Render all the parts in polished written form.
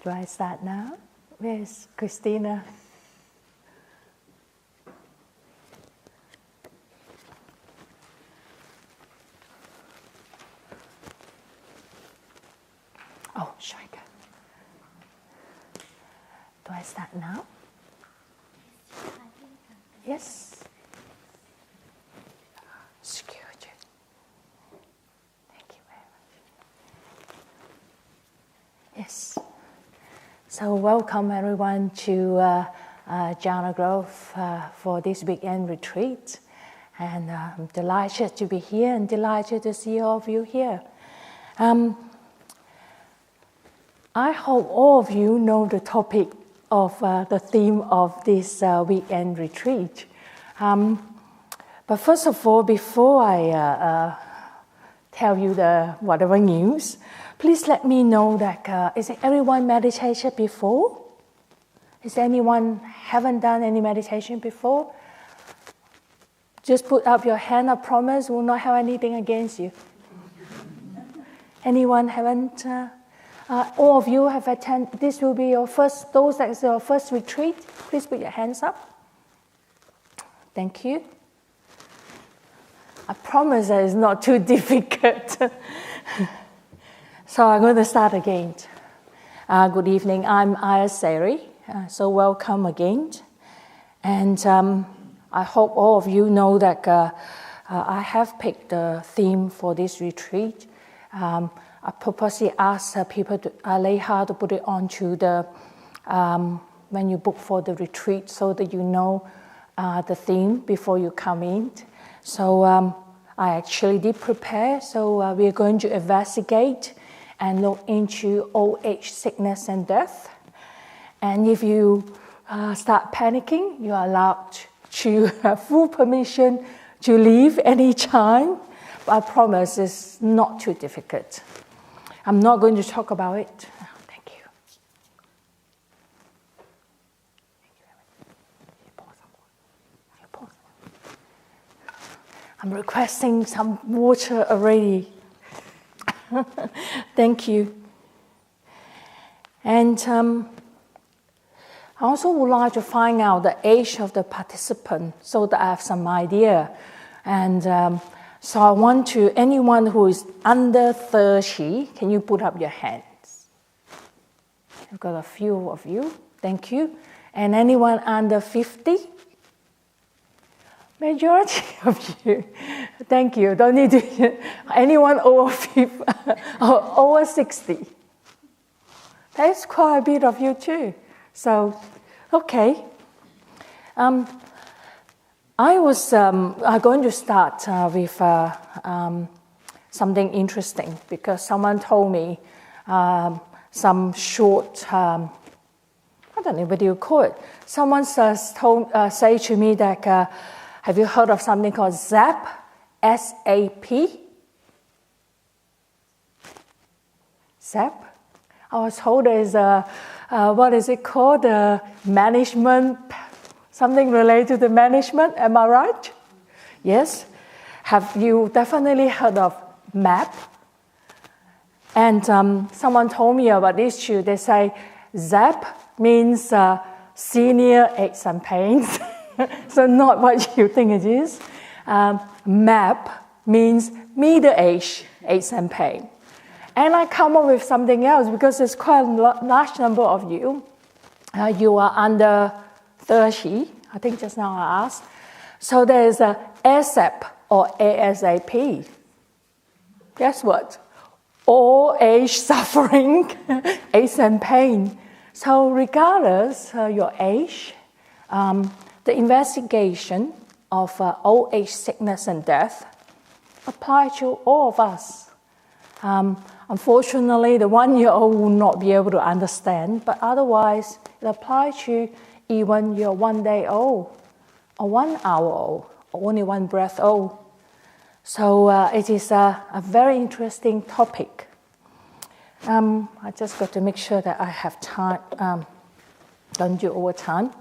Do I start now? Where's Christina? Oh, sure. Do I start now? Yes. Excuse you. Thank you very much. Yes. So welcome everyone to Jhana Grove for this weekend retreat. And I'm delighted to be here and delighted to see all of you here. I hope all of you know the topic of the theme of this weekend retreat. But first of all, before I tell you the whatever news, please let me know that is everyone meditated before? Is anyone haven't done any meditation before? Just put up your hand. I promise will not have anything against you. Anyone haven't? All of you have attended. This will be your first. Those that is your first retreat. Please put your hands up. Thank you. I promise that it's not too difficult. So I'm going to start again. Good evening. I'm Ayya Seri. So welcome again. And I hope all of you know that I have picked the theme for this retreat. I purposely asked people to to put it onto the when you book for the retreat, so that you know the theme before you come in. So I actually did prepare. So we are going to investigate and look into old age, sickness, and death. And if you start panicking, you are allowed to have full permission to leave any time. But I promise it's not too difficult. I'm not going to talk about it. Thank you. I'm requesting some water already. Thank you. And I also would like to find out the age of the participant so that I have some idea. And so I want to, anyone who is under 30, can you put up your hands? I've got a few of you. Thank you. And anyone under 50? Majority of you. Thank you. Don't need to. Anyone over 50, over 60? That's quite a bit of you too. So, okay. I was going to start with something interesting because someone told me some short, I don't know what you call it. Someone say to me that, have you heard of something called ZAP? S-A-P? ZAP? I was told there's what is it called? Management. Something related to management, am I right? Yes. Have you definitely heard of MAP? And someone told me about this too. They say ZAP means senior aches and pains. So not what you think it is. MAP means middle-aged aches and pain. And I come up with something else because there's quite a large number of you. You are under 30, I think just now I asked. So there's a ASAP or ASAP. Guess what? All age suffering, aches and pain. So regardless your age, the investigation of old age, sickness, and death apply to all of us. Unfortunately, the 1-year-old will not be able to understand, but otherwise it applies to even you're 1 day old, or 1 hour old, or only 1 breath old. So it is a very interesting topic. I just got to make sure that I have time, don't do overtime.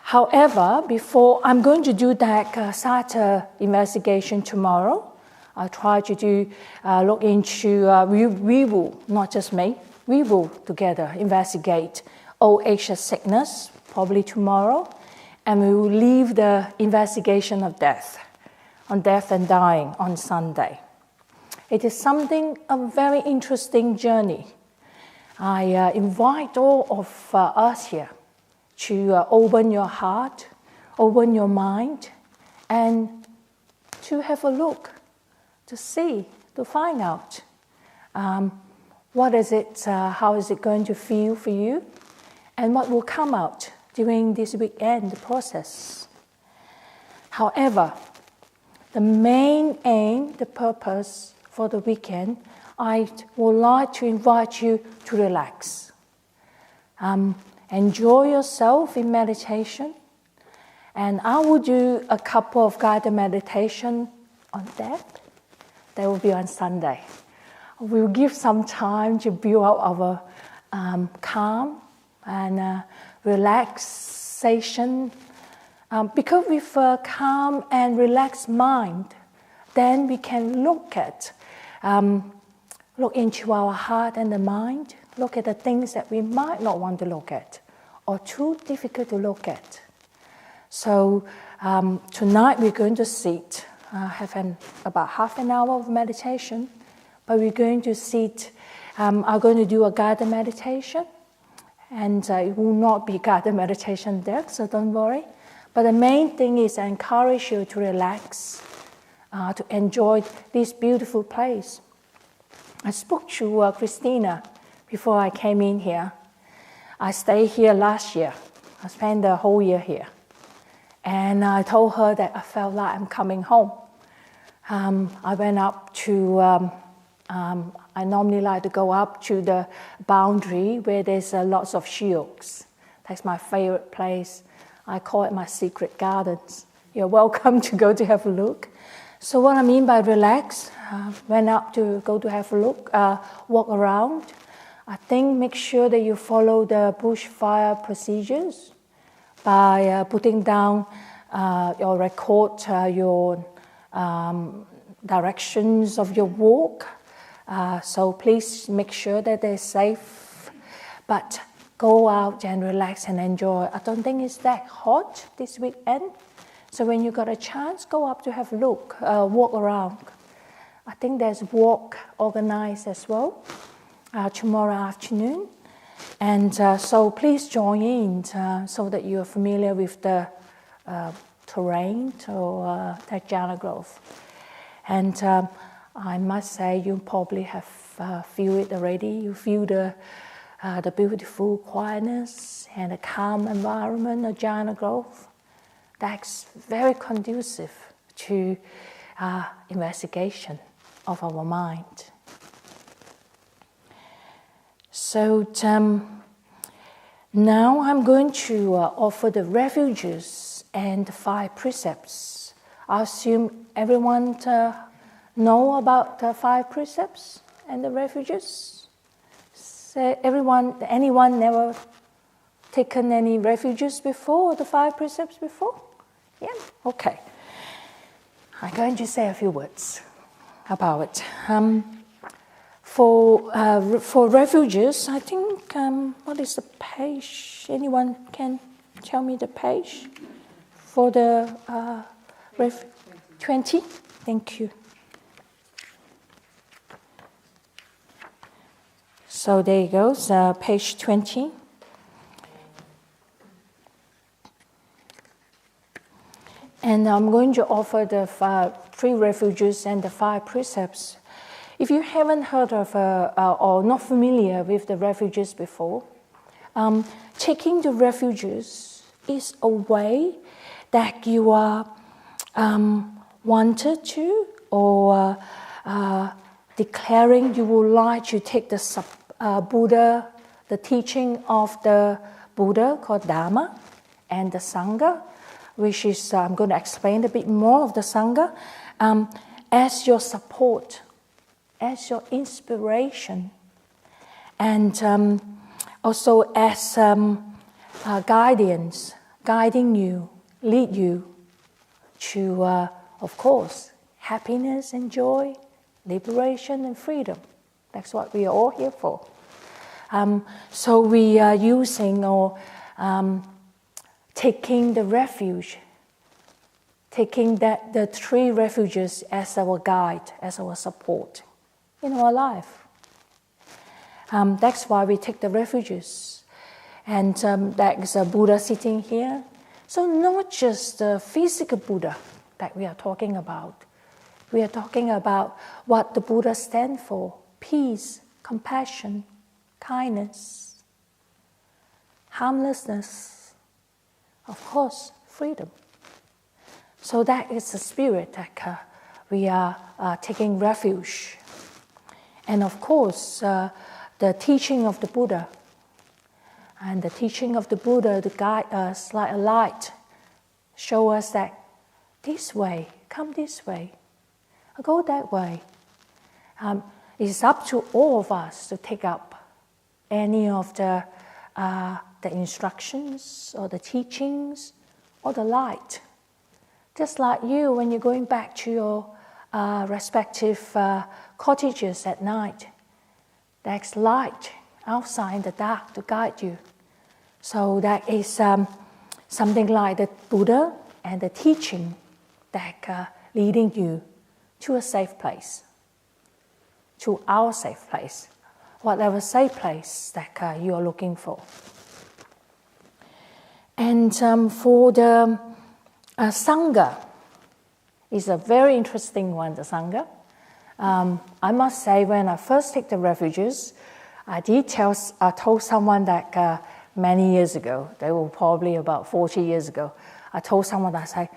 However, before I'm going to do that start investigation tomorrow, I try to do look into, we will, not just me, we will together investigate old age sickness, probably tomorrow, and we will leave the investigation of death, on death and dying on Sunday. It is a very interesting journey. I invite all of us here to open your heart, open your mind, and to have a look, to see, to find out what is it, how is it going to feel for you, and what will come out during this weekend, the process. However, the main aim, the purpose for the weekend, I would like to invite you to relax. Enjoy yourself in meditation. And I will do a couple of guided meditation on that. That will be on Sunday. We'll give some time to build up our calm and relaxation. Because with a calm and relaxed mind, then we can look into our heart and the mind, look at the things that we might not want to look at or too difficult to look at. So tonight we're going to sit, have about half an hour of meditation, but we're going to sit, I'm going to do a guided meditation, and it will not be guided meditation there, so don't worry. But the main thing is I encourage you to relax, to enjoy this beautiful place. I spoke to Christina before I came in here. I stayed here last year. I spent the whole year here. And I told her that I felt like I'm coming home. I went up to, I normally like to go up to the boundary where there's lots of shields. That's my favorite place. I call it my secret gardens. You're welcome to go to have a look. So what I mean by relax, went up to go to have a look, walk around. I think make sure that you follow the bushfire procedures by putting down or record your directions of your walk. So please make sure that they're safe. But go out and relax and enjoy. I don't think it's that hot this weekend. So when you got a chance, go up to have a look, walk around. I think there's walk organized as well tomorrow afternoon. And so please join in so that you are familiar with the terrain or the Jhana growth. And I must say you probably have feel it already. You feel the beautiful quietness and the calm environment of Jhana growth. That's very conducive to investigation of our mind. So now I'm going to offer the refuges and the 5 precepts. I assume everyone know about the 5 precepts and the refuges. So anyone never taken any refuges before, or the 5 precepts before? Yeah, okay. I'm going to say a few words about it. For refuges, I think, what is the page? Anyone can tell me the page for the 20? Thank you. So there you go, page 20. And I'm going to offer the 3 refuges and the 5 precepts. If you haven't heard of or not familiar with the refuges before, taking the refuges is a way that you are wanted to or declaring you would like to take the Buddha, the teaching of the Buddha called Dharma, and the Sangha, which is, I'm going to explain a bit more of the Sangha, as your support, as your inspiration, and also as guiding you, lead you to, of course, happiness and joy, liberation and freedom. That's what we are all here for. So we are using or taking the refuge, taking the three refuges as our guide, as our support in our life. That's why we take the refuges. And there's a Buddha sitting here. So not just the physical Buddha that we are talking about. We are talking about what the Buddha stands for: peace, compassion, kindness, harmlessness, of course, freedom. So that is the spirit that we are taking refuge. And of course, the teaching of the Buddha. And the teaching of the Buddha to guide us like a light, show us that this way, come this way, go that way. It's up to all of us to take up any of the instructions or the teachings or the light. Just like you, when you're going back to your respective cottages at night, there's light outside in the dark to guide you. So that is something like the Buddha and the teaching that leading you to a safe place, to our safe place, whatever safe place that you are looking for. And for the Sangha, is a very interesting one, the Sangha. I must say, when I first take the refuges, I told someone that many years ago, they were probably about 40 years ago, I told someone that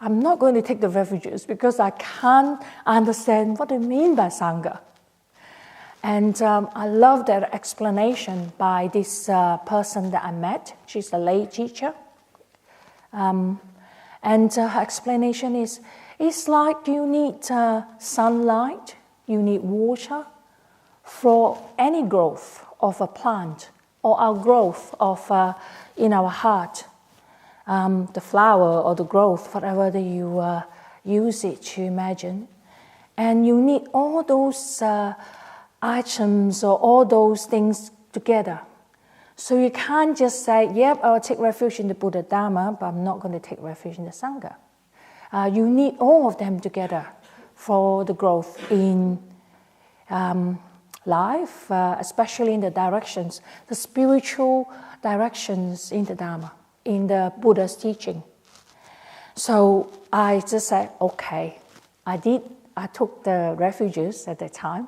I'm not going to take the refuges because I can't understand what they mean by Sangha. And I love that explanation by this person that I met. She's a lay teacher. And her explanation is, it's like you need sunlight, you need water for any growth of a plant or our growth of in our heart. The flower or the growth, whatever that you use it to imagine. And you need all those items or all those things together. So you can't just say, yep, I'll take refuge in the Buddha Dharma, but I'm not going to take refuge in the Sangha. You need all of them together for the growth in life, especially in the directions, the spiritual directions in the Dharma, in the Buddha's teaching. So I just said, okay, I took the refuges at that time,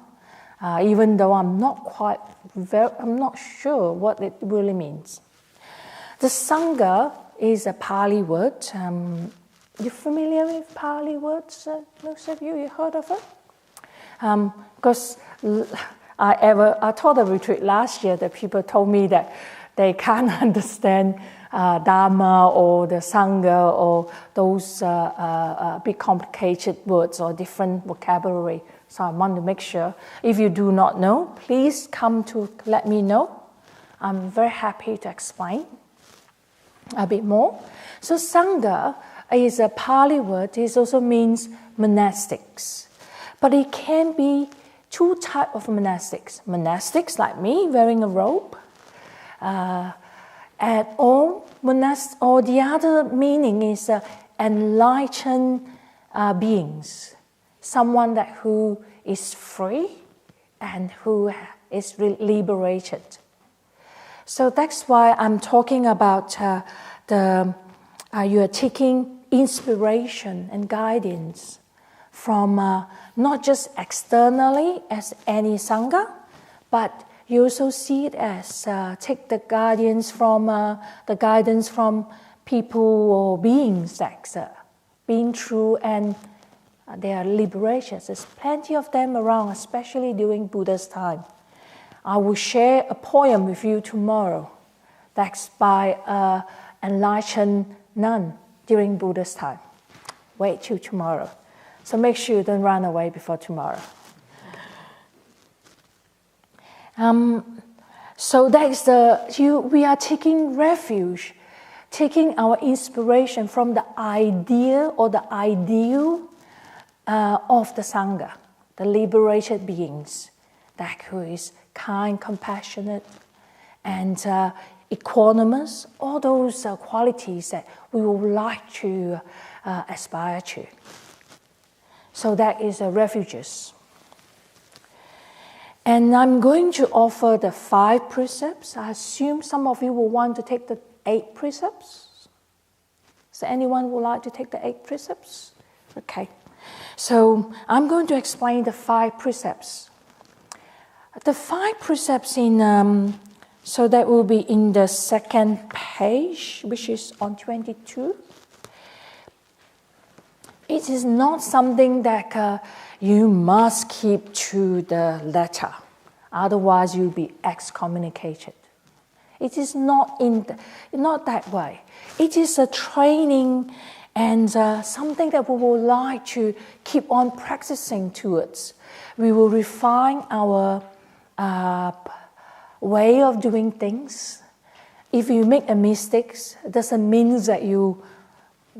even though I'm not sure what it really means. The Sangha is a Pali word. You familiar with Pali words? Most of you heard of it? Because I taught a retreat last year that people told me that they can't understand Dharma or the Sangha or those big complicated words or different vocabulary. So I want to make sure, if you do not know, please come to let me know. I'm very happy to explain a bit more. So Sangha is a Pali word. It also means monastics. But it can be two types of monastics. Monastics like me, wearing a robe. Or the other meaning is enlightened beings. Someone who is free and who is liberated. So that's why I'm talking about you are taking inspiration and guidance from not just externally as any Sangha, but you also see it as take the guidance from people or beings that's been through and they are liberations. There's plenty of them around, especially during Buddha's time. I will share a poem with you tomorrow that's by an enlightened nun during Buddha's time. Wait till tomorrow. So make sure you don't run away before tomorrow. So that is we are taking refuge taking our inspiration from the idea or the ideal of the Sangha, the liberated beings, that who is kind, compassionate, and equanimous, all those qualities that we would like to aspire to. So that is refuges. And I'm going to offer the 5 precepts. I assume some of you will want to take the 8 precepts. So anyone would like to take the 8 precepts? Okay. So I'm going to explain the 5 precepts. The 5 precepts so that will be in the second page, which is on 22. It is not something that you must keep to the letter, otherwise you'll be excommunicated. It is not that way. It is a training and something that we would like to keep on practicing towards. We will refine our way of doing things. If you make a mistake, it doesn't mean that you're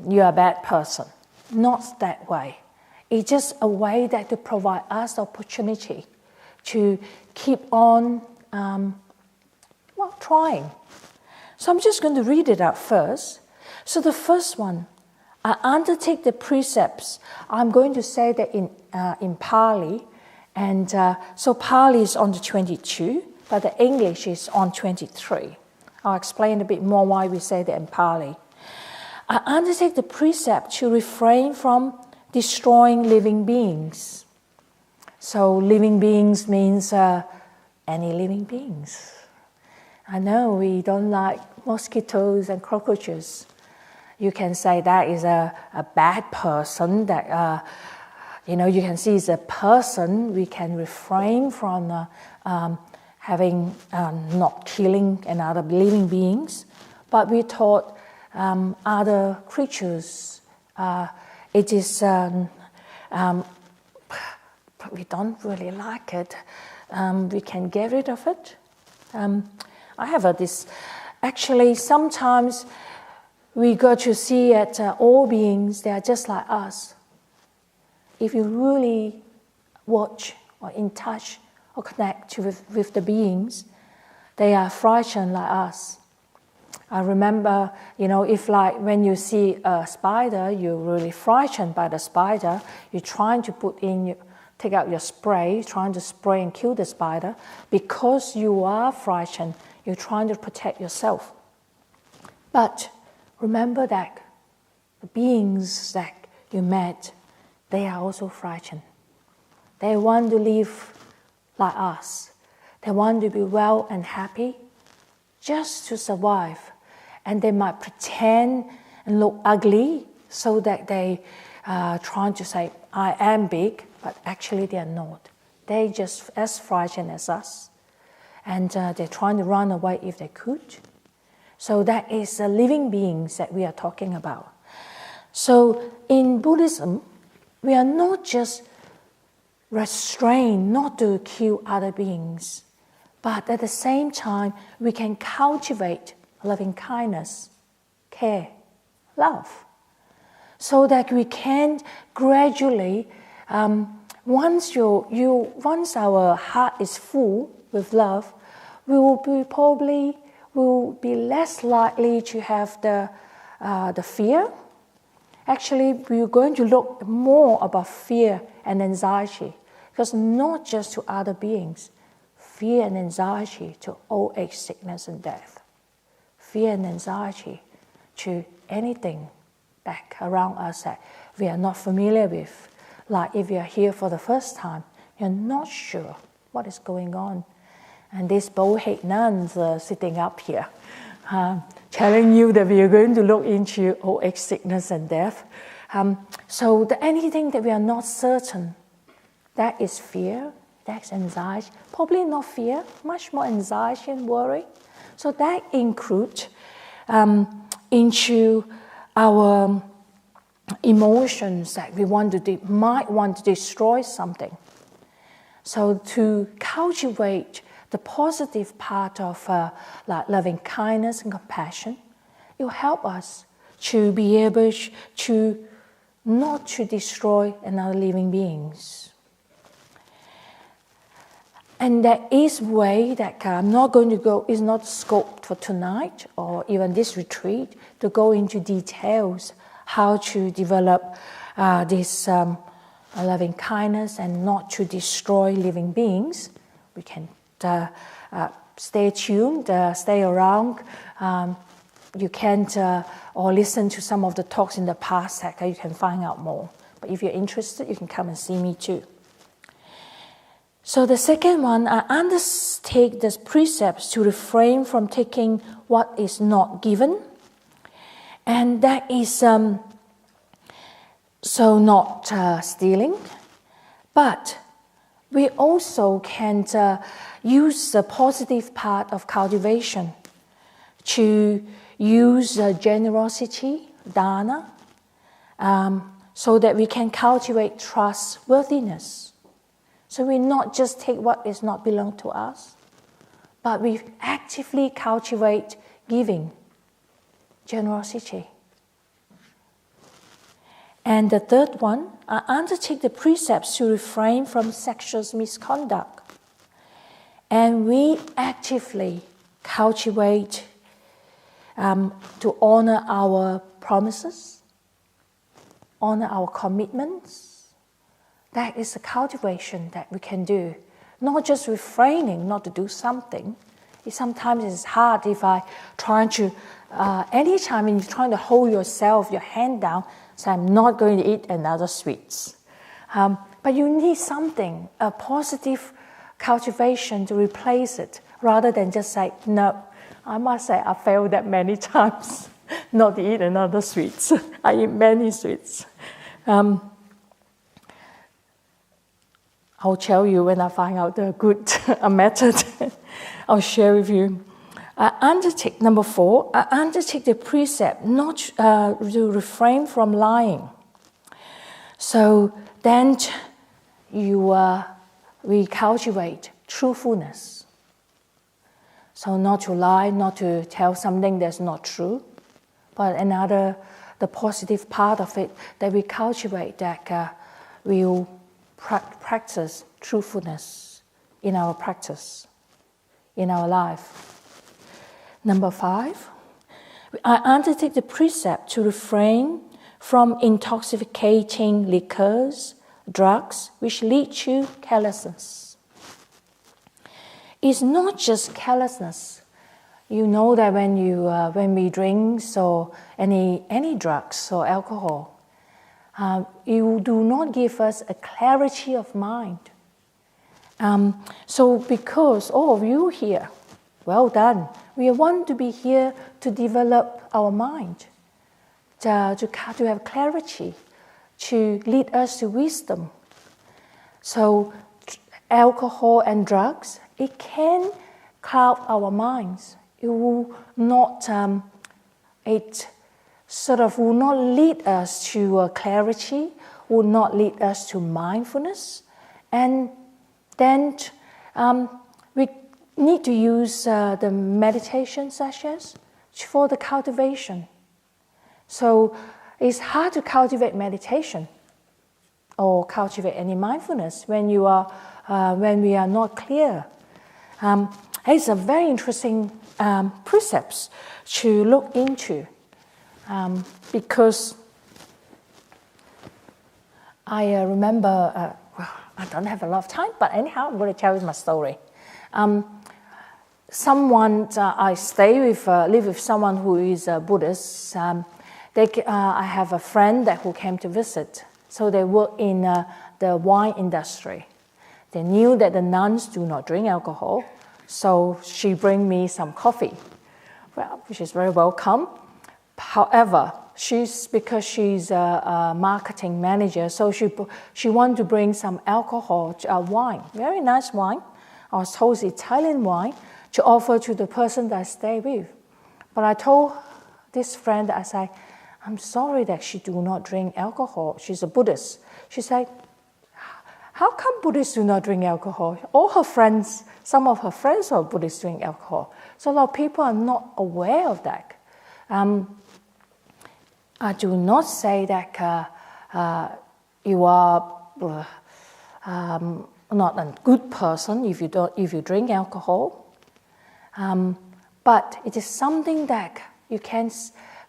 a bad person. Not that way. It's just a way that to provide us the opportunity to keep on trying. So I'm just going to read it out first. So the first one, I undertake the precepts. I'm going to say that in Pali, and so Pali is on the 22, but the English is on 23. I'll explain a bit more why we say that in Pali. I undertake the precept to refrain from destroying living beings. So living beings means any living beings. I know we don't like mosquitoes and cockroaches. You can say that is a bad person, that you can see it's a person. We can refrain from not killing another living beings. But we taught other creatures, it is, we don't really like it. We can get rid of it. I have this, actually sometimes we got to see that all beings, they are just like us. If you really watch or in touch or connect with the beings, they are frightened like us. I remember, if like when you see a spider, you're really frightened by the spider, you're trying to take out your spray, trying to spray and kill the spider. Because you are frightened, you're trying to protect yourself. But remember that the beings that you met, they are also frightened. They want to live like us. They want to be well and happy just to survive. And they might pretend and look ugly so that they trying to say, I am big, but actually they are not. They're just as frightened as us. And they're trying to run away if they could. So that is the living beings that we are talking about. So in Buddhism, we are not just restrained not to kill other beings, but at the same time, we can cultivate loving kindness, care, love, so that we can gradually, once our heart is full with love, we will be less likely to have the fear. Actually, we're going to look more about fear and anxiety, because not just to other beings, fear and anxiety to old age, sickness, and death. Fear and anxiety to anything back around us that we are not familiar with. Like if you are here for the first time, you're not sure what is going on. And these bald-headed nuns are sitting up here, telling you that we are going to look into old age, sickness, and death. So anything that we are not certain, that is fear, that's anxiety. Probably not fear, much more anxiety and worry. So that includes into our emotions that we might want to destroy something. So to cultivate the positive part of like loving kindness and compassion it will help us to be able to not to destroy another living beings. And there is way that I'm not going to go, is not scope for tonight or even this retreat to go into details how to develop this loving kindness and not to destroy living beings. We can stay tuned, stay around. You can or listen to some of the talks in the past that you can find out more. But if you're interested, you can come and see me too. So the second one, I undertake the precepts to refrain from taking what is not given. And that is so not stealing. But we also can use the positive part of cultivation to use generosity, Jhana, so that we can cultivate trustworthiness. So we not just take what is not belong to us, but we actively cultivate giving, generosity. And the third one, I undertake the precepts to refrain from sexual misconduct. And we actively cultivate to honor our promises, honor our commitments. That is a cultivation that we can do. Not just refraining not to do something. Sometimes it's hard if I try to, anytime when you're trying to hold yourself, your hand down, say I'm not going to eat another sweets. But you need something, a positive cultivation to replace it, rather than just say, no, I must say I failed that many times not to eat another sweets. I eat many sweets. I'll tell you when I find out the good method. I'll share with you. Number 4, I undertake the precept not to refrain from lying. So then we cultivate truthfulness. So not to lie, not to tell something that's not true, but the positive part of it that we cultivate, that we'll practice truthfulness in our practice, in our life. Number 5, I undertake the precept to refrain from intoxicating liquors, drugs, which lead to carelessness. It's not just carelessness. You know that when we drink or any drugs or alcohol, you do not give us a clarity of mind. So because all of you here, well done. We want to be here to develop our mind, to have clarity, to lead us to wisdom. So alcohol and drugs, it can cloud our minds. It will not, will not lead us to clarity, will not lead us to mindfulness. And then we need to use the meditation sessions for the cultivation. So it's hard to cultivate meditation or cultivate any mindfulness when we are not clear. It's a very interesting precepts to look into, because I remember, I don't have a lot of time, but anyhow, I'm going to tell you my story. I live with someone who is a Buddhist. I have a friend who came to visit. So they work in the wine industry. They knew that the nuns do not drink alcohol, so she bring me some coffee, which is very welcome. However, because she's a marketing manager, so she wanted to bring some alcohol, wine, very nice wine. I was told it's Italian wine, to offer to the person that I stay with. But I told this friend that I said, I'm sorry that she do not drink alcohol. She's a Buddhist. She said, how come Buddhists do not drink alcohol? All her friends, some of her friends are Buddhists drink alcohol. So a lot of people are not aware of that. I do not say that you are not a good person if you drink alcohol, but it is something that you can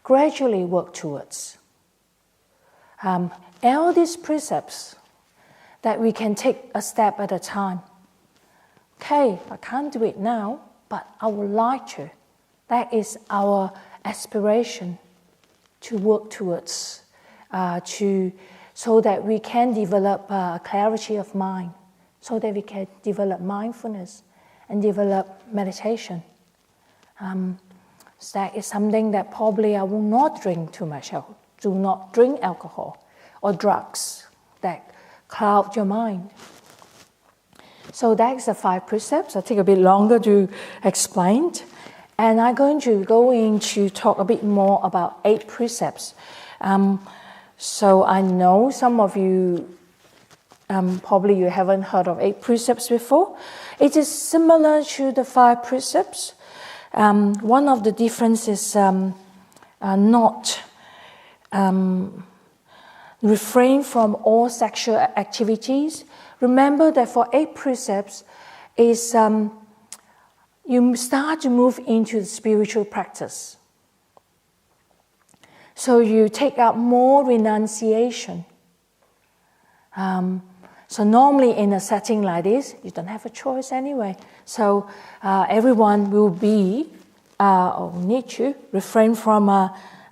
gradually work towards. All these precepts that we can take a step at a time. Okay, I can't do it now, but I would like to. That is our aspiration to work towards, so that we can develop clarity of mind, so that we can develop mindfulness and develop meditation. So that is something that probably I will not drink too much. I do not drink alcohol or drugs that cloud your mind. So that's the 5 precepts. I'll take a bit longer to explain. And I'm going to go into talk a bit more about 8 precepts. So I know some of you, probably you haven't heard of 8 precepts before. It is similar to the 5 precepts. One of the differences is not refrain from all sexual activities. Remember that for 8 precepts is you start to move into the spiritual practice. So you take up more renunciation. So normally in a setting like this, you don't have a choice anyway. So everyone will be or need to refrain from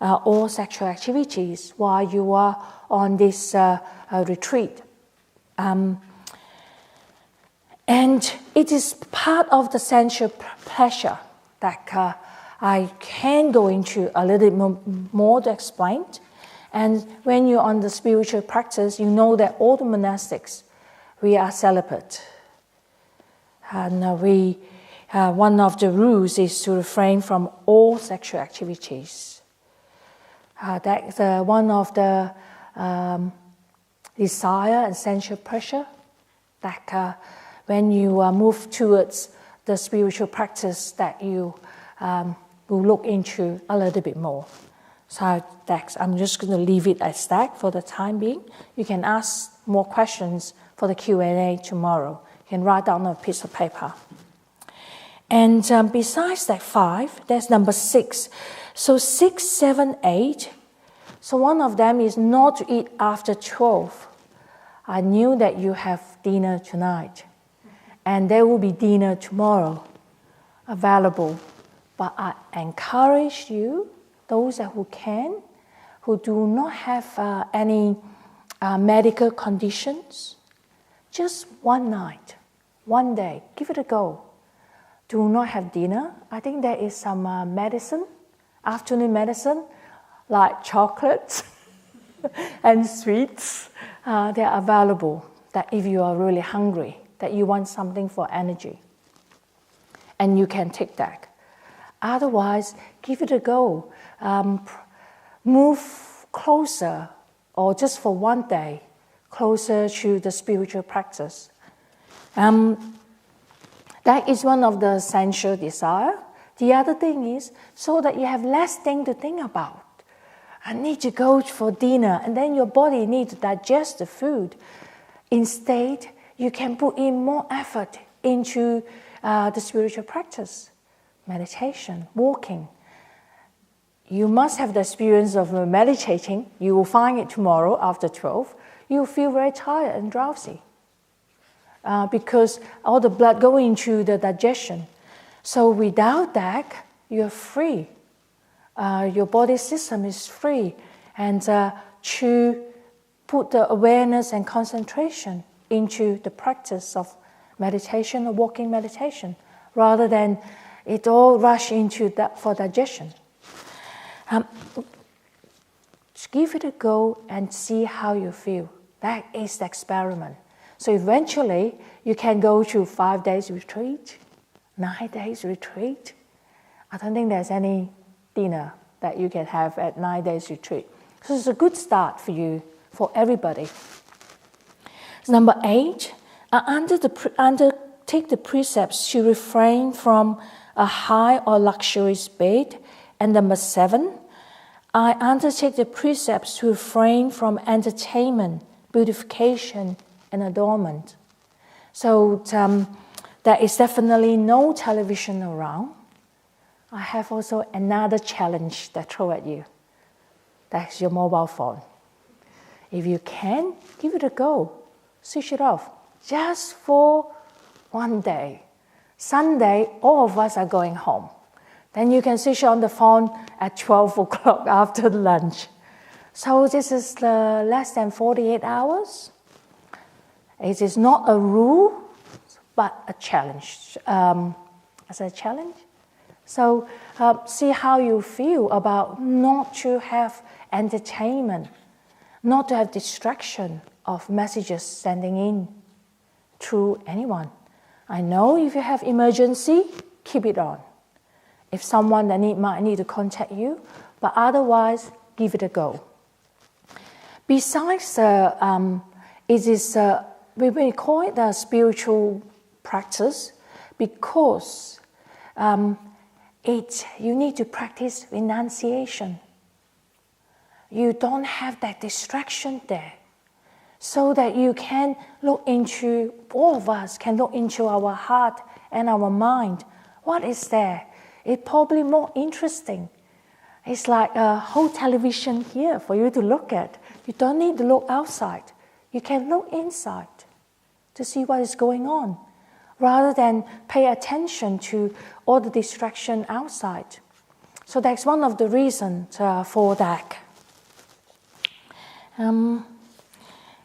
all sexual activities while you are on this retreat. And it is part of the sensual pleasure that I can go into a little bit more to explain. And when you're on the spiritual practice, you know that all the monastics, we are celibate. And one of the rules is to refrain from all sexual activities. That's one of the desire and sensual pressure that when you move towards the spiritual practice that you will look into a little bit more. So I'm just going to leave it as that for the time being. You can ask more questions for the Q&A tomorrow. You can write down on a piece of paper. And besides that 5, there's number 6. So 6, 7, 8. So one of them is not to eat after 12. I knew that you have dinner tonight. And there will be dinner tomorrow available. But I encourage you, those who can, who do not have any medical conditions, just one night, one day, give it a go. Do not have dinner. I think there is some medicine, afternoon medicine, like chocolates and sweets. They are available that if you are really hungry, that you want something for energy. And you can take that. Otherwise, give it a go. Move closer, or just for one day, closer to the spiritual practice. That is one of the essential desire. The other thing is so that you have less thing to think about. I need to go for dinner, and then your body needs to digest the food. Instead, you can put in more effort into the spiritual practice, meditation, walking. You must have the experience of meditating. You will find it tomorrow after 12. You will feel very tired and drowsy because all the blood going into the digestion. So without that, you're free. Your body system is free. And to put the awareness and concentration into the practice of meditation or walking meditation, rather than it all rush into that for digestion. Give it a go and see how you feel. That is the experiment. So eventually, you can go to 5 days retreat, 9 days retreat. I don't think there's any dinner that you can have at 9 days retreat. So it's a good start for you, for everybody. Number 8, undertake the precepts to refrain from a high or luxurious bed. And number 7, I undertake the precepts to refrain from entertainment, beautification, and adornment. So there is definitely no television around. I have also another challenge that I throw at you. That's your mobile phone. If you can, give it a go. Switch it off. Just for one day. Sunday, all of us are going home. Then you can switch on the phone at 12 o'clock after lunch. So this is less than 48 hours. It is not a rule, but a challenge. As a challenge. So see how you feel about not to have entertainment, not to have distraction of messages sending in through anyone. I know if you have emergency, keep it on. If someone that might need to contact you, but otherwise, give it a go. Besides, it is we may call it a spiritual practice because you need to practice renunciation. You don't have that distraction there, so that you can look into, all of us can look into our heart and our mind. What is there? It's probably more interesting. It's like a whole television here for you to look at. You don't need to look outside. You can look inside to see what is going on, rather than pay attention to all the distraction outside. So that's one of the reasons for that.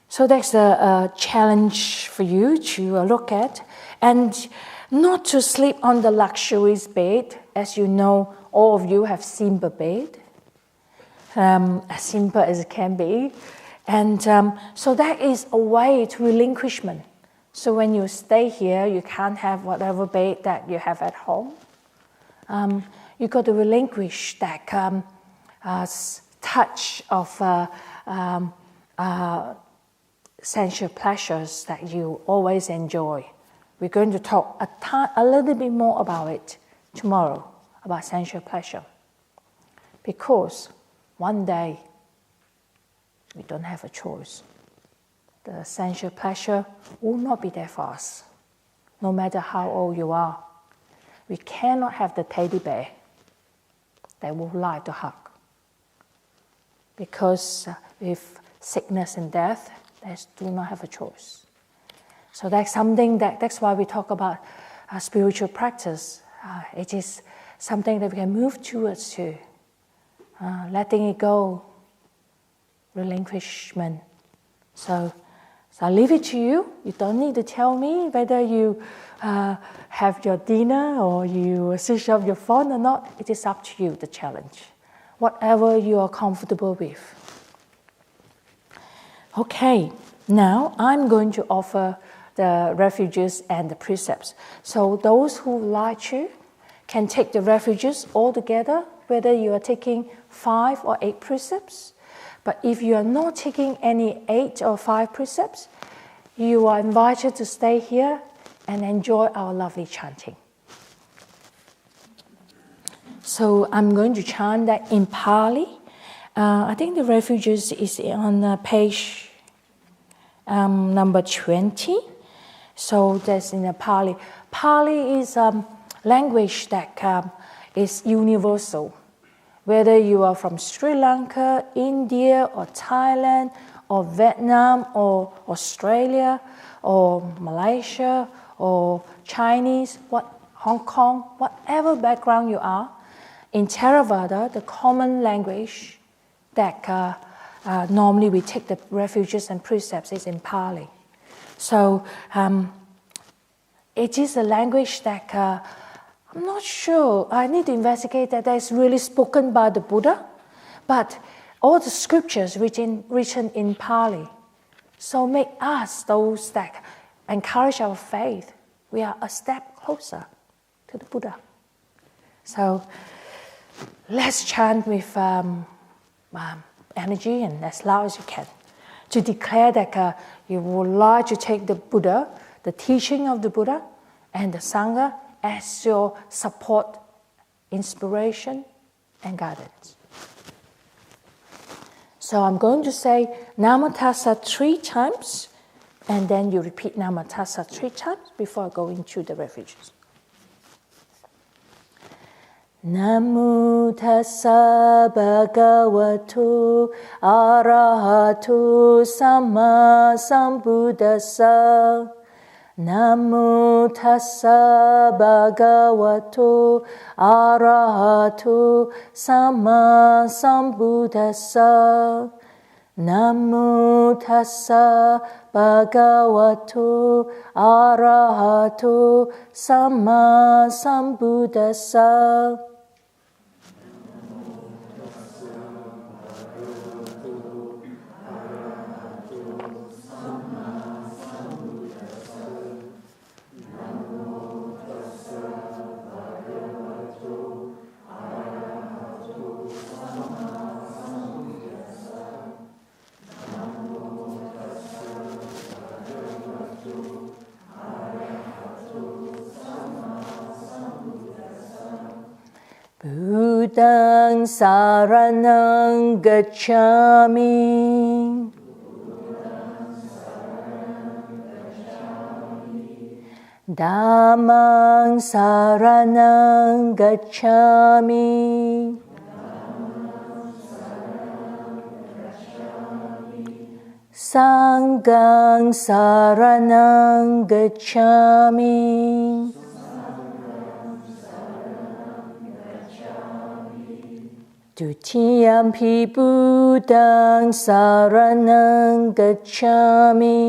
So that's a challenge for you to look at. And not to sleep on the luxurious bed. As you know, all of you have simple bed. As simple as it can be. And so that is a way to relinquishment. So when you stay here, you can't have whatever bed that you have at home. You got to relinquish that touch of sensual pleasures that you always enjoy. We're going to talk a little bit more about it tomorrow, about sensual pleasure. Because one day, we don't have a choice. The sensual pleasure will not be there for us, no matter how old you are. We cannot have the teddy bear that will like to hug. Because with sickness and death, they do not have a choice. So that's something that's why we talk about spiritual practice. It is something that we can move towards to, letting it go, relinquishment. So I leave it to you. You don't need to tell me whether you have your dinner or you switch off your phone or not. It is up to you, the challenge. Whatever you are comfortable with. Okay, now I'm going to offer the refuges and the precepts. So those who like to can take the refuges all together, whether you are taking 5 or 8 precepts. But if you are not taking any 8 or 5 precepts, you are invited to stay here and enjoy our lovely chanting. So I'm going to chant that in Pali. I think the refuges is on page number 20. So that's in the Pali. Pali is a language that is universal. Whether you are from Sri Lanka, India, or Thailand, or Vietnam, or Australia, or Malaysia, or Chinese, Hong Kong, whatever background you are, in Theravada, the common language that normally we take the refuges and precepts is in Pali. So it is a language that I'm not sure. I need to investigate that is really spoken by the Buddha, but all the scriptures written in Pali. So make us those that encourage our faith. We are a step closer to the Buddha. So let's chant with energy and as loud as you can to declare that you would like to take the Buddha, the teaching of the Buddha, and the Sangha as your support, inspiration, and guidance. So I'm going to say Namo Tassa 3 times, and then you repeat Namo Tassa 3 times before going to the refuges. Namo Tassa Bhagavato Arahato Samma Sambuddhassa. Namo Tassa Bhagavato Arahato Samma Sambuddhassa. Namo Tassa Bhagavato Arahato Samma Sambuddhassa. Buddhaṃ saraṇaṃ gacchāmi. Dhammāṃ saraṇaṃ gacchāmi. Sanghaṃ saraṇaṃ gacchāmi. Dutiyampi Buddhaṃ saraṇaṃ gacchāmi.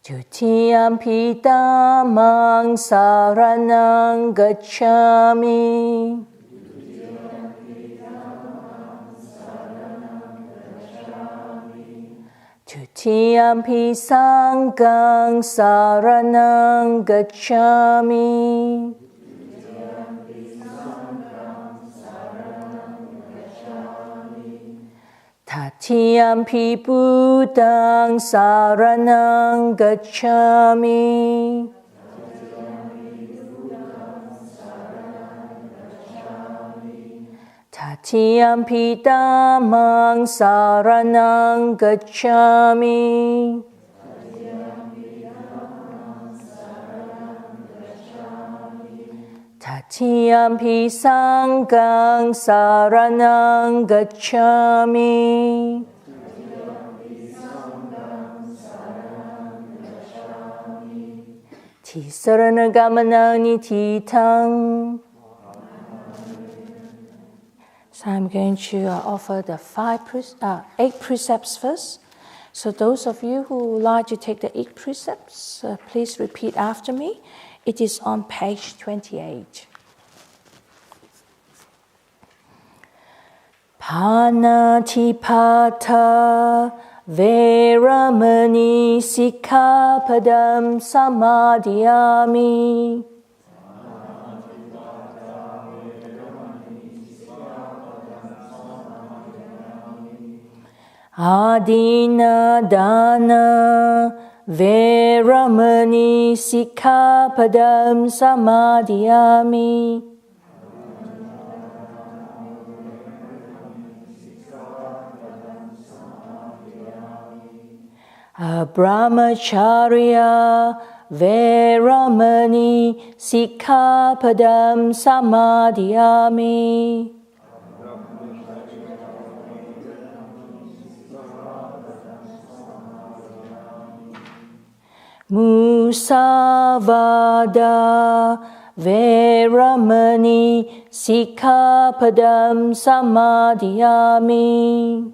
Dutiyampi Dhammāṃ saraṇaṃ gacchāmi. Dutiyampi Sanghaṃ saraṇaṃ gacchāmi. Tatiyampi Buddhaṃ saraṇaṃ gacchāmi. Tatiyampi Dhammāṃ saraṇaṃ gacchāmi. Tatiyampi Sanghaṃ saraṇaṃ gacchāmi. Tisarana-gamanaṃ nititaṃ. So I'm going to offer the 8 precepts first. So those of you who would like to take the 8 precepts, please repeat after me. It is on page 28. Panatipata Veramani Sikkhapadam Samadhiyami. Adina Dana Veramani Sikkhapadam Samadhiyami. Brahmacharya Veramani Sikkhapadam Samadhiyami. Musavada Veramani Sikkhapadam Samadhiyami.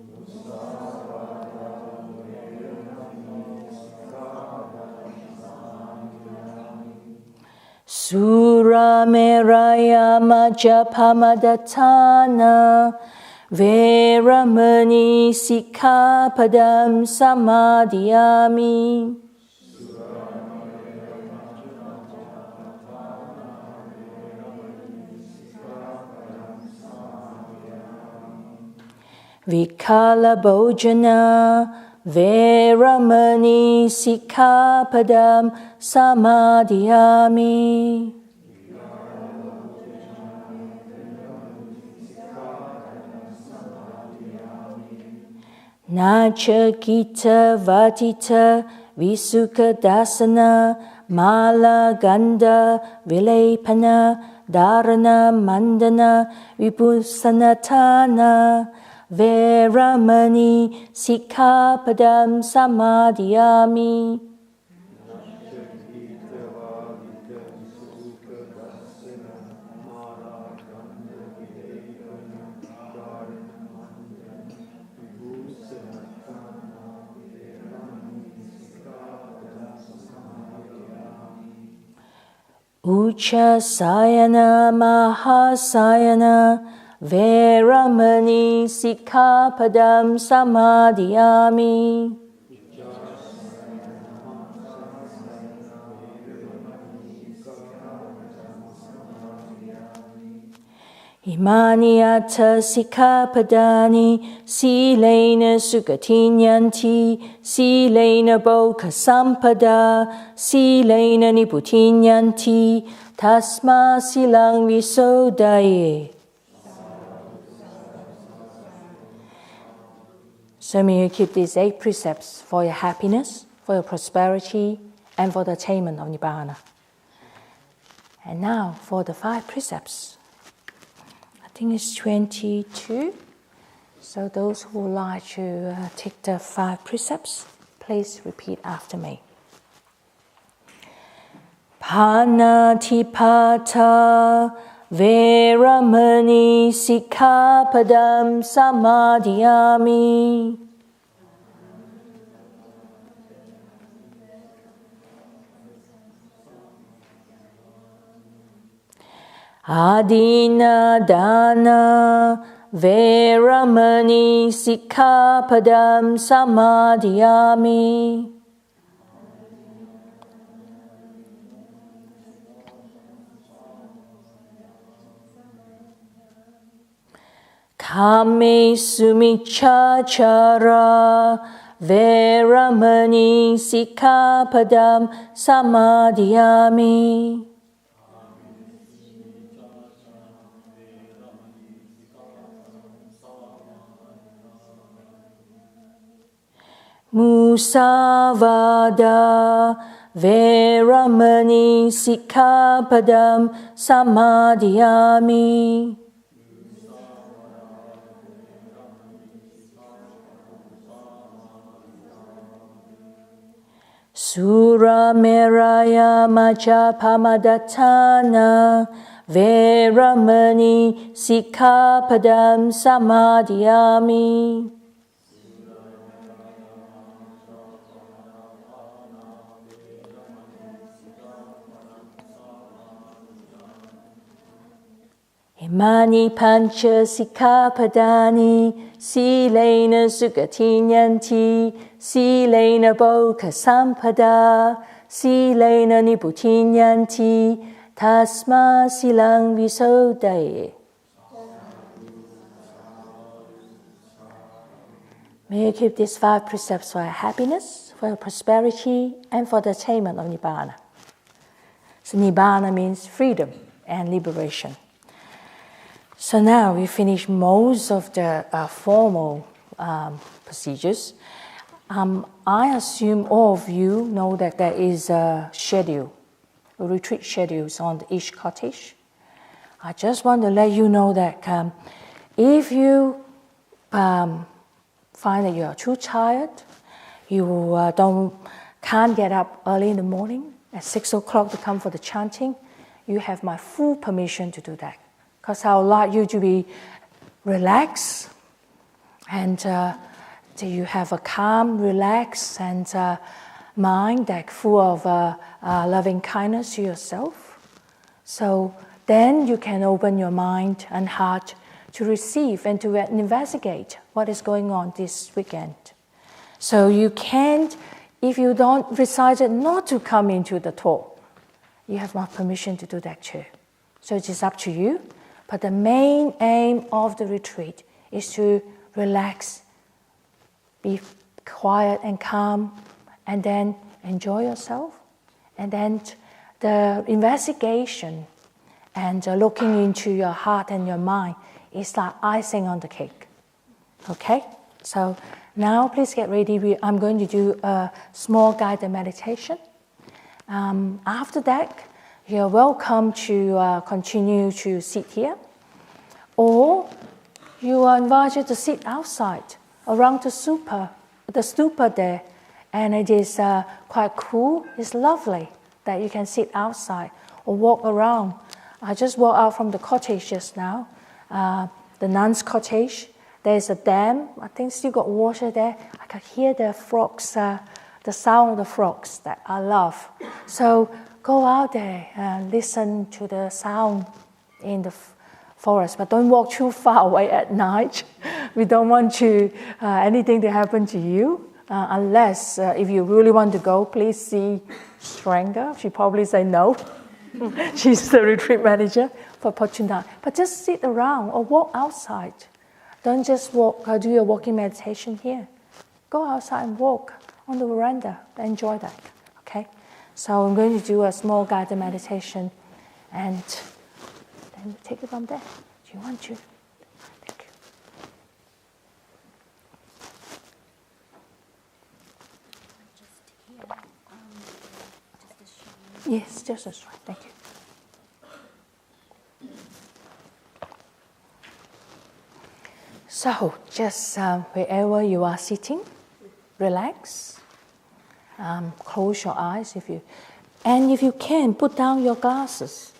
Surameraya Majapamadatana Veramani Sikkhapadam Samadhiyami. Vikala Bhojana Veramani Sikkhapadam Samadhiyami. Nacha Gita Vatita Visuka Dasana Mala Ganda Vilepana Dharana Mandana Vibhusanatana Veramani Sikkhapadam Samadhiyami. Ucha Sayana Mahasayana Veramani Sikkhapadam Samadhiyami. Imani atta sikkhapadani silena sugatinyanti silena bhoka sampada silena niputinyanti tasma silang visodaye. So may you keep these 8 precepts for your happiness, for your prosperity, and for the attainment of Nibbana. And now for the 5 precepts. I think it's 22. So those who would like to take the 5 precepts, please repeat after me. Panatipata Veramani Sikkhapadam Samadhiyami. Adina Dana Veramani Sikkhapadam Samadhiyami. Kame Sumichachara Veramani Sikkhapadam Samadhiyami. Musavada Veramani Sikkhapadam Samadhiyami. Sura Meraya Majapamadhatana Veramani Sikkhapadam Samadhiyami. Imani pancha sikkhapadani silena sugatinyanti silena bhoka sampada silena niputinyanti tasma silang visodaye. May you keep these 5 precepts for your happiness, for your prosperity, and for the attainment of Nibbana. So Nibbana means freedom and liberation. So now we finish most of the formal procedures. I assume all of you know that there is a schedule, a retreat schedules on each cottage. I just want to let you know that if you find that you are too tired, you can't get up early in the morning at 6 o'clock to come for the chanting, you have my full permission to do that. Because I would like you to be relaxed and you have a calm, relaxed, and mind that's full of loving kindness to yourself. So then you can open your mind and heart to receive and to investigate what is going on this weekend. So you can't, if you don't decide not to come into the talk, you have my permission to do that too. So it is up to you. But the main aim of the retreat is to relax, be quiet and calm, and then enjoy yourself. And then the investigation and looking into your heart and your mind is like icing on the cake. Okay? So Now please get ready. I'm going to do a small guided meditation. After that, you're welcome to continue to sit here, or you are invited to sit outside around the stupa there, and it is quite cool. It's lovely that you can sit outside or walk around. I just walked out from the cottage just now, the nun's cottage. There's a dam. I think still got water there. I can hear the frogs, the sound of the frogs that I love. So go out there and listen to the sound in the forest, but don't walk too far away at night. We don't want anything to happen to you, unless if you really want to go, please see Stranga. She probably say no. She's the retreat manager for Pochunda. But just sit around or walk outside. Don't just walk or do your walking meditation here. Go outside and walk on the veranda. Enjoy that. Okay? So I'm going to do a small guided meditation, and then take it from there. Do you want to? Thank you. Yes, just this one. Thank you. So, just wherever you are sitting, relax. Close your eyes if you can, put down your glasses.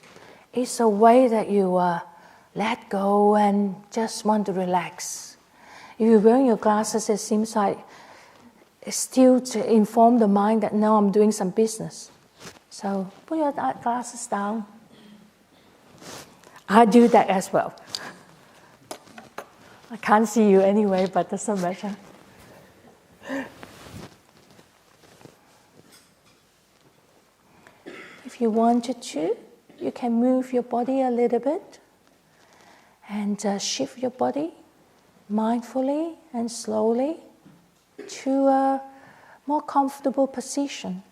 It's a way that you let go and just want to relax. If you're wearing your glasses, it seems like it's still to inform the mind that no, I'm doing some business. So put your glasses down. I do that as well. I can't see you anyway, but doesn't matter. If you wanted to, you can move your body a little bit and shift your body mindfully and slowly to a more comfortable position.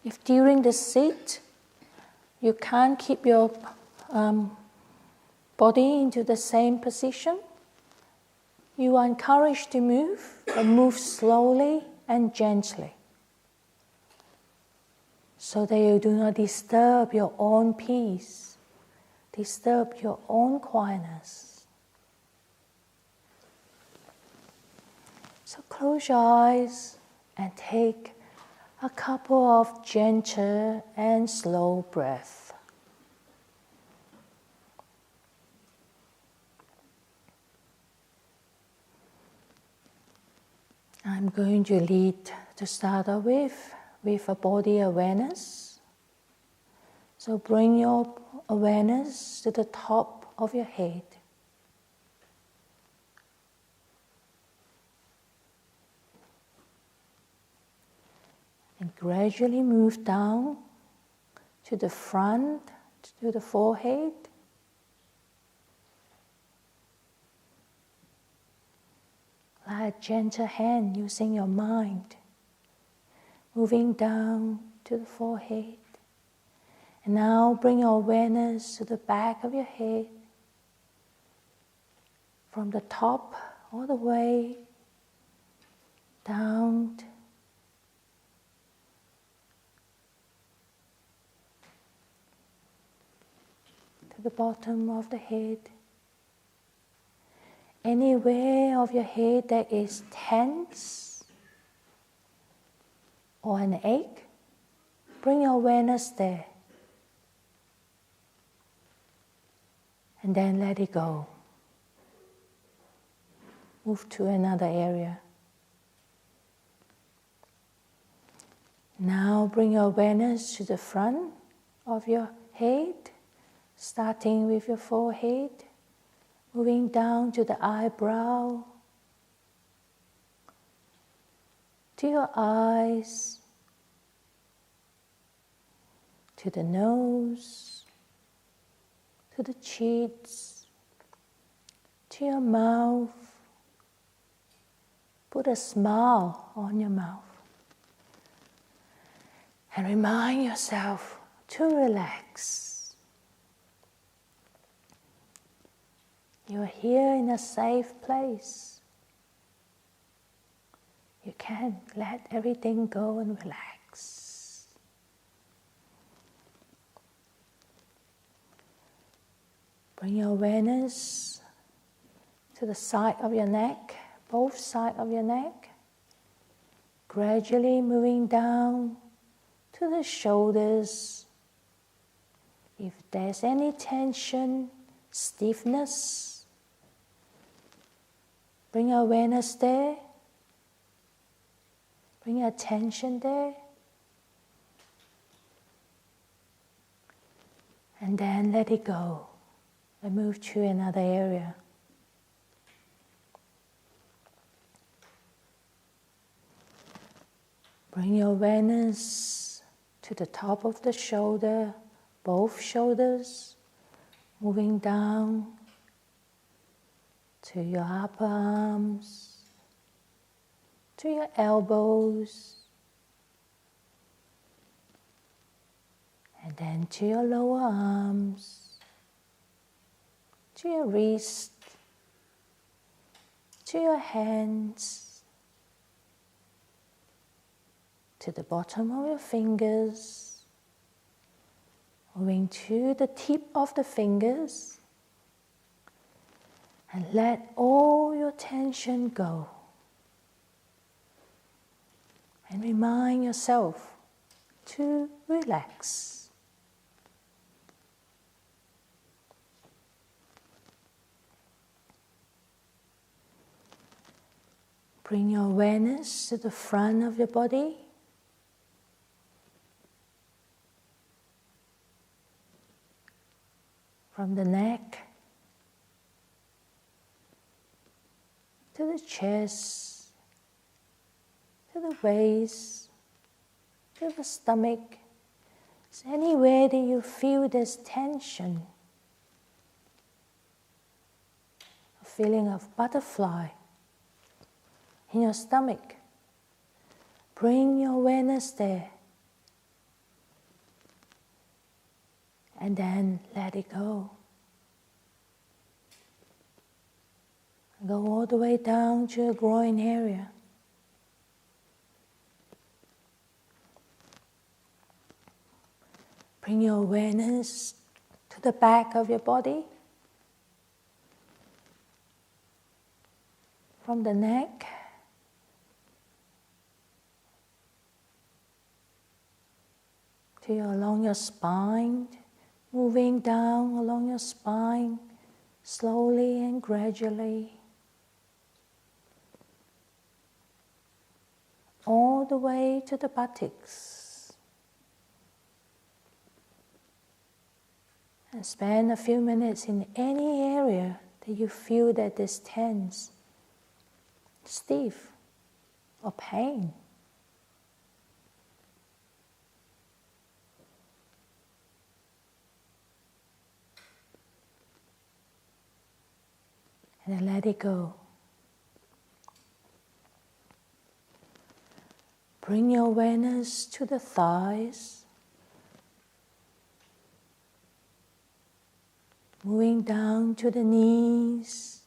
If during the sit you can't keep your body into the same position, you are encouraged to move, but move slowly and gently, so that you do not disturb your own peace, disturb your own quietness. So close your eyes and take a couple of gentle and slow breaths. I'm going to lead to start off with a body awareness. So bring your awareness to the top of your head. And gradually move down to the front, to the forehead. Like a gentle hand using your mind, moving down to the forehead. And now bring your awareness to the back of your head, from the top all the way down to the bottom of the head. Anywhere of your head that is tense or an ache, bring your awareness there. And then let it go. Move to another area. Now bring your awareness to the front of your head, starting with your forehead, moving down to the eyebrow, to your eyes, to the nose, to the cheeks, to your mouth. Put a smile on your mouth. And remind yourself to relax. You're here in a safe place. You can let everything go and relax. Bring your awareness to the side of your neck, both sides of your neck, gradually moving down to the shoulders. If there's any tension, stiffness, bring your awareness there. Bring your attention there. And then let it go and move to another area. Bring your awareness to the top of the shoulder, both shoulders, moving down to your upper arms, to your elbows, and then to your lower arms, to your wrist, to your hands, to the bottom of your fingers, moving to the tip of the fingers, and let all your tension go. And remind yourself to relax. Bring your awareness to the front of your body. From the neck to the chest, to the waist, to the stomach. Is anywhere that you feel there's tension, a feeling of butterfly in your stomach. Bring your awareness there. And then let it go. Go all the way down to your groin area. Bring your awareness to the back of your body. From the neck to along your spine, moving down along your spine, slowly and gradually, all the way to the buttocks. And spend a few minutes in any area that you feel that is tense, stiff, or pain. And then let it go. Bring your awareness to the thighs, moving down to the knees.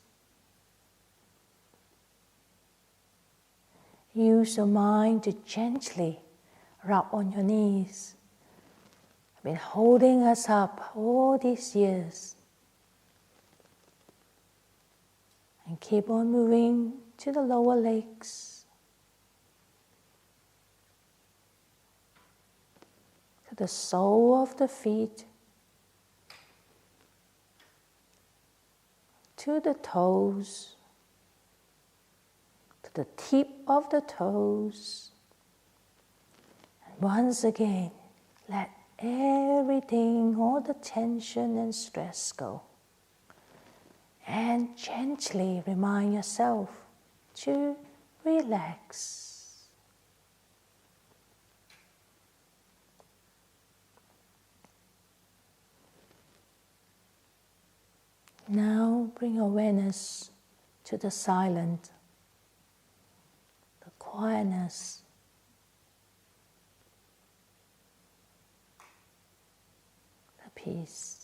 Use your mind to gently rub on your knees. I've been holding us up all these years. And keep on moving to the lower legs, to the sole of the feet, to the toes, to the tip of the toes. And once again, let everything, all the tension and stress go. And gently remind yourself to relax. Now bring awareness to the silent, the quietness, the peace.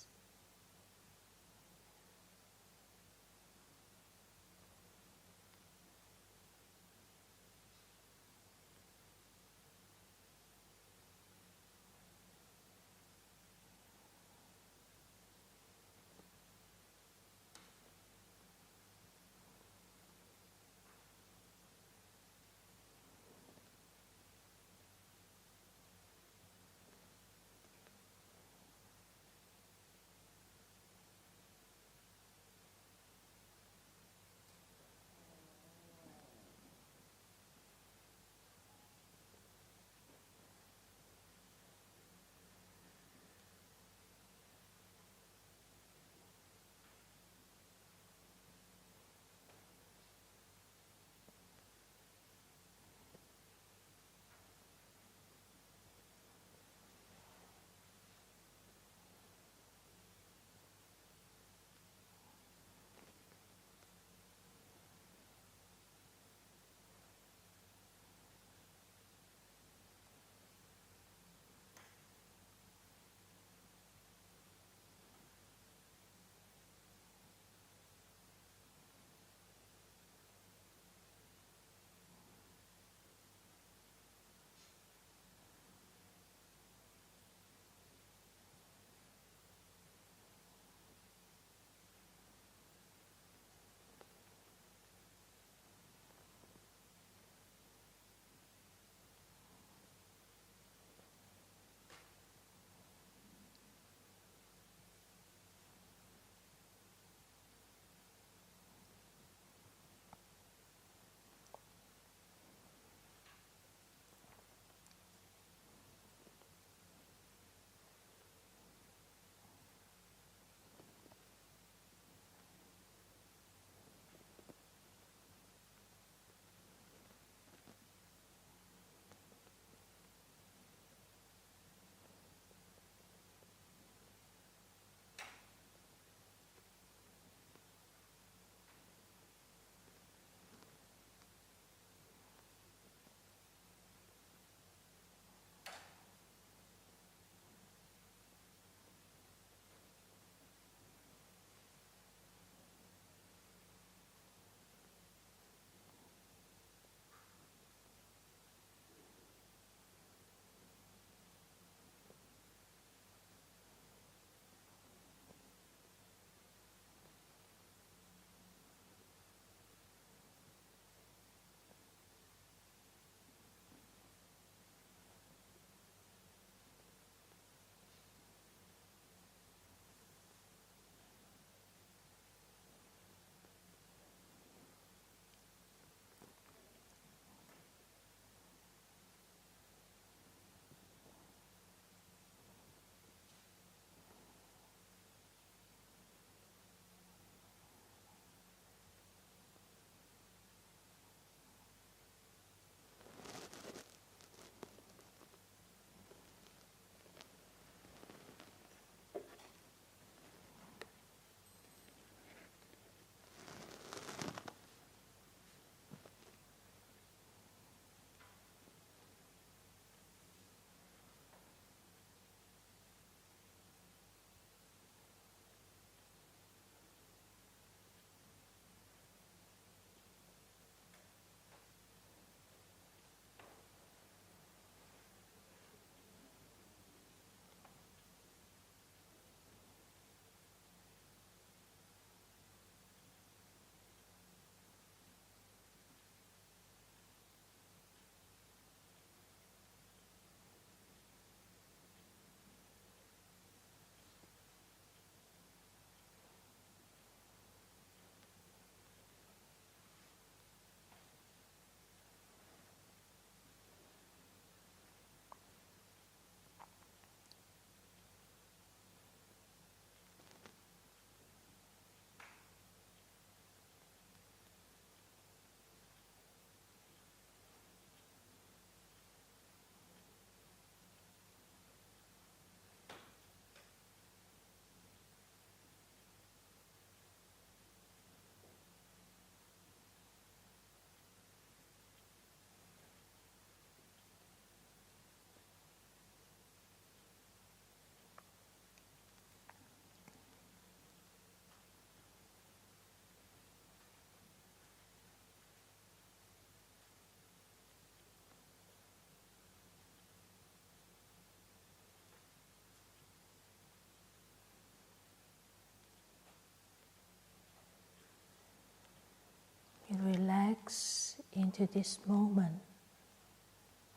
into this moment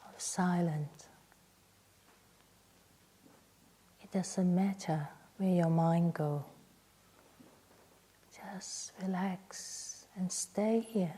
of silence. It doesn't matter where your mind goes. Just relax and stay here.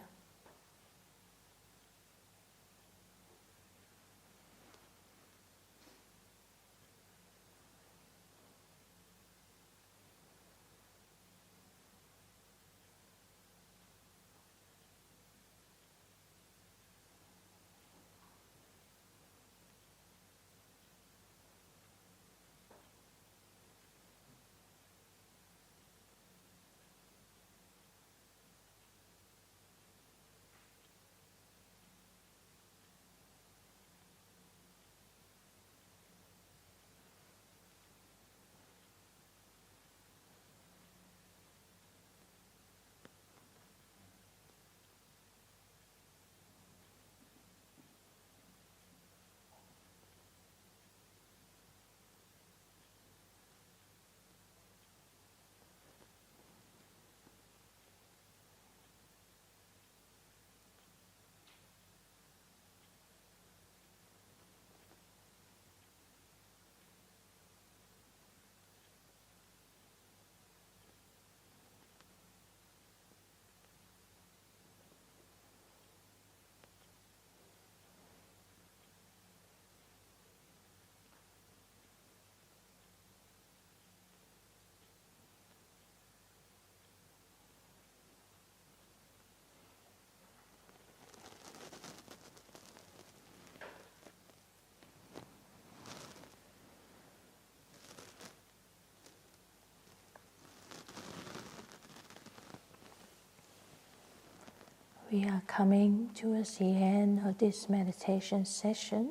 We are coming towards the end of this meditation session.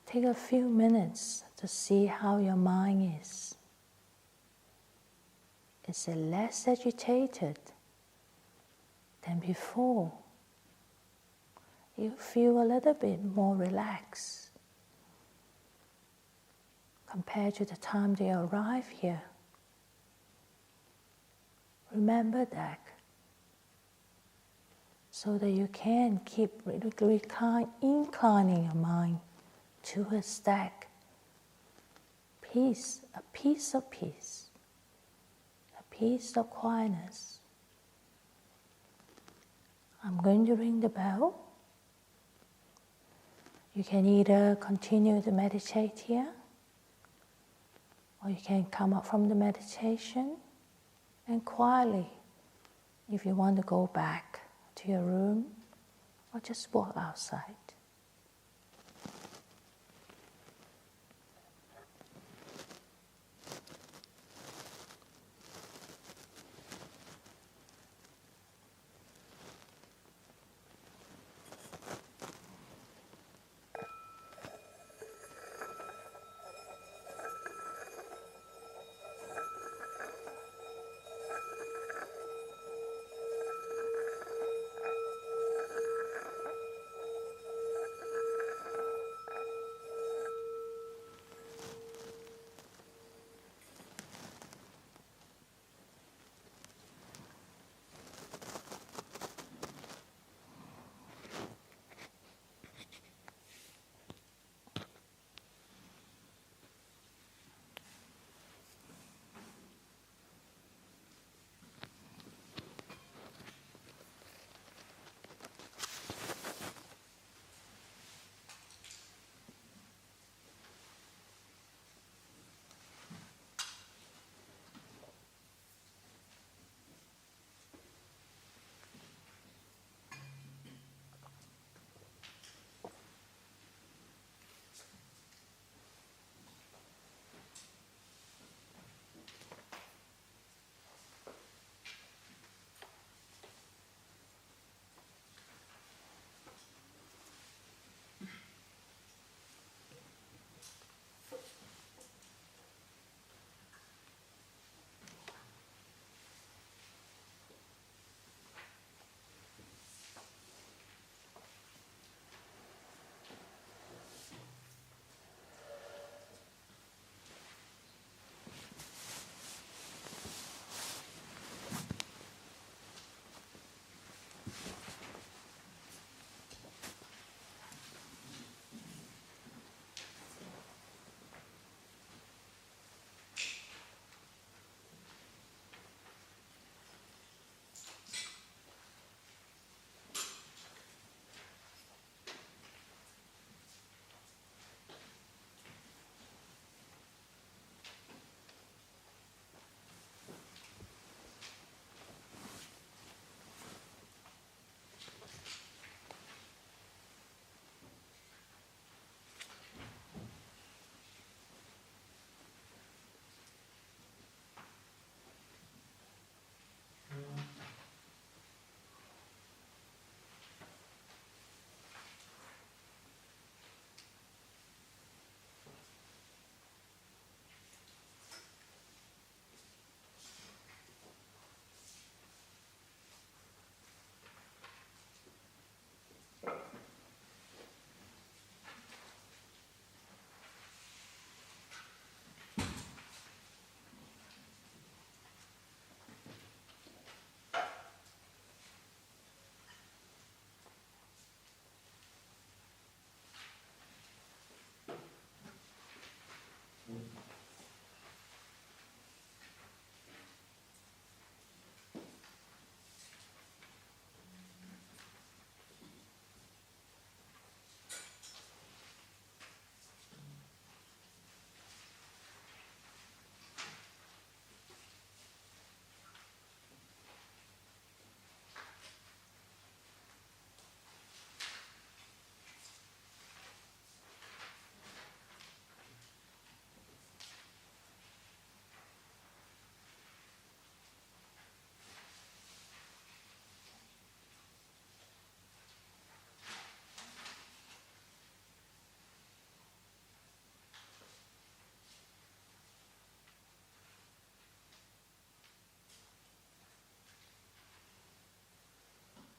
Take a few minutes to see how your mind is. Is it less agitated than before? You feel a little bit more relaxed compared to the time they arrive here. Remember that, so that you can keep inclining your mind towards that peace, a piece of peace, a piece of quietness. I'm going to ring the bell. You can either continue to meditate here, or you can come up from the meditation and quietly, if you want to go back to your room, or just walk outside.